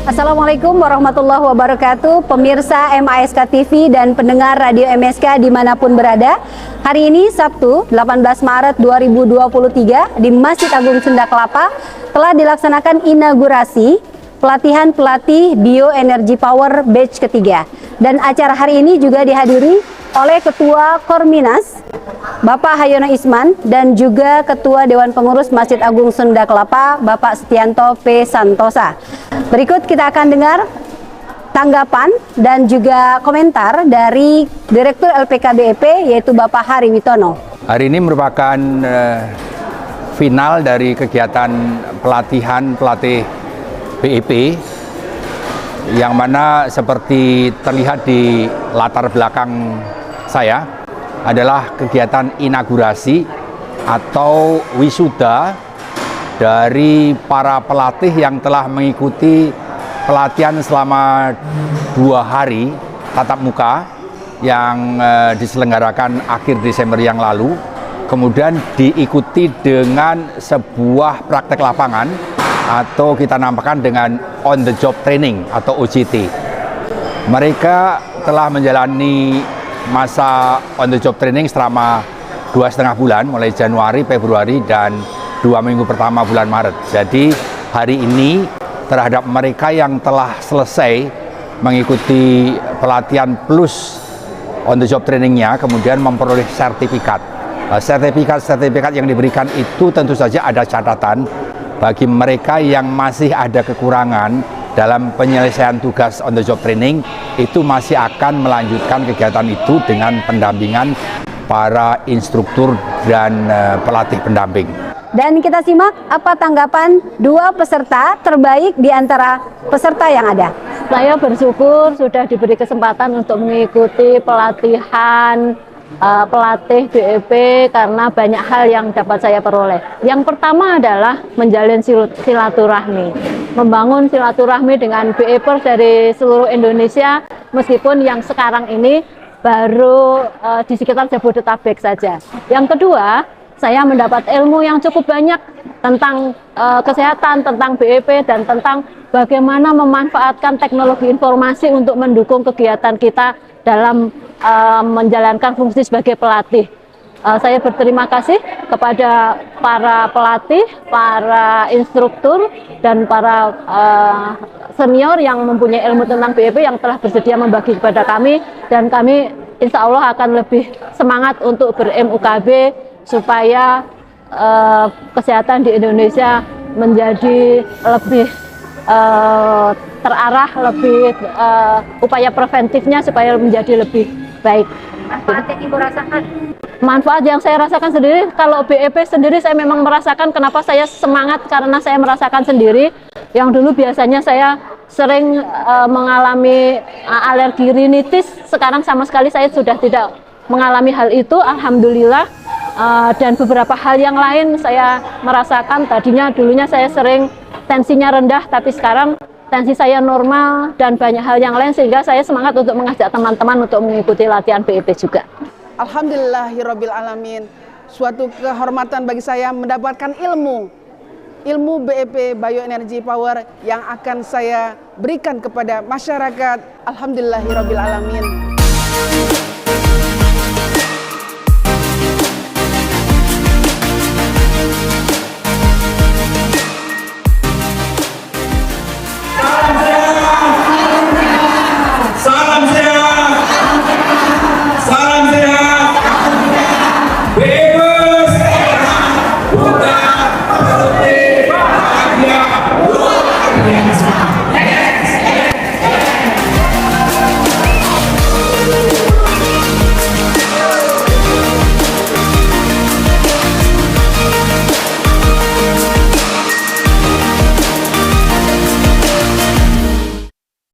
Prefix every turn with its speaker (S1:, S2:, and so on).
S1: Assalamualaikum warahmatullahi wabarakatuh, pemirsa MASK TV dan pendengar Radio MSK dimanapun berada. Hari ini Sabtu 18 Maret 2023 di Masjid Agung Sunda Kelapa telah dilaksanakan inaugurasi pelatihan pelatih Bioenergy Power batch ketiga. Dan acara hari ini juga dihadiri oleh Ketua Korminas Bapak Hayono Isman dan juga Ketua Dewan Pengurus Masjid Agung Sunda Kelapa Bapak Setianto P. Santosa. Berikut kita akan dengar tanggapan dan juga komentar dari Direktur LPK BEP yaitu Bapak Hari Witono.
S2: Hari ini merupakan final dari kegiatan pelatihan pelatih BEP yang mana seperti terlihat di latar belakang saya adalah kegiatan inaugurasi atau wisuda dari para pelatih yang telah mengikuti pelatihan selama 2 hari tatap muka yang diselenggarakan akhir Desember yang lalu, kemudian diikuti dengan sebuah praktek lapangan atau kita namakan dengan on the job training atau OJT. Mereka telah menjalani masa on the job training selama 2,5 bulan mulai Januari, Februari, dan 2 minggu pertama bulan Maret. Jadi hari ini terhadap mereka yang telah selesai mengikuti pelatihan plus on the job trainingnya kemudian memperoleh sertifikat. Sertifikat yang diberikan itu tentu saja ada catatan bagi mereka yang masih ada kekurangan dalam penyelesaian tugas on the job training, itu masih akan melanjutkan kegiatan itu dengan pendampingan para instruktur dan pelatih pendamping.
S1: Dan kita simak apa tanggapan 2 peserta terbaik di antara peserta yang ada.
S3: Saya bersyukur sudah diberi kesempatan untuk mengikuti pelatihan pelatih BEP karena banyak hal yang dapat saya peroleh. Yang pertama adalah menjalin silaturahmi, membangun silaturahmi dengan BEPers dari seluruh Indonesia, meskipun yang sekarang ini baru di sekitar Jabodetabek saja. Yang kedua, saya mendapat ilmu yang cukup banyak tentang kesehatan, tentang BEP, dan tentang bagaimana memanfaatkan teknologi informasi untuk mendukung kegiatan kita dalam menjalankan fungsi sebagai pelatih. Saya berterima kasih kepada para pelatih, para instruktur, dan para senior yang mempunyai ilmu tentang BEP yang telah bersedia membagi kepada kami, dan kami insya Allah akan lebih semangat untuk ber-MUKB supaya kesehatan di Indonesia menjadi lebih terarah, lebih upaya preventifnya supaya menjadi lebih baik.
S1: Manfaat yang Ibu rasakan?
S3: Manfaat yang saya rasakan sendiri, kalau BEP sendiri saya memang merasakan. Kenapa saya semangat? Karena saya merasakan sendiri. Yang dulu biasanya saya sering mengalami alergi rinitis, sekarang sama sekali saya sudah tidak mengalami hal itu, alhamdulillah. Dan beberapa hal yang lain saya merasakan. Tadinya dulunya saya sering tensinya rendah, tapi sekarang tensi saya normal dan banyak hal yang lain, sehingga saya semangat untuk mengajak teman-teman untuk mengikuti latihan BEP juga.
S4: Alhamdulillahirabbil alamin. Suatu kehormatan bagi saya mendapatkan ilmu BEP Bioenergy Power yang akan saya berikan kepada masyarakat. Alhamdulillahirabbil alamin.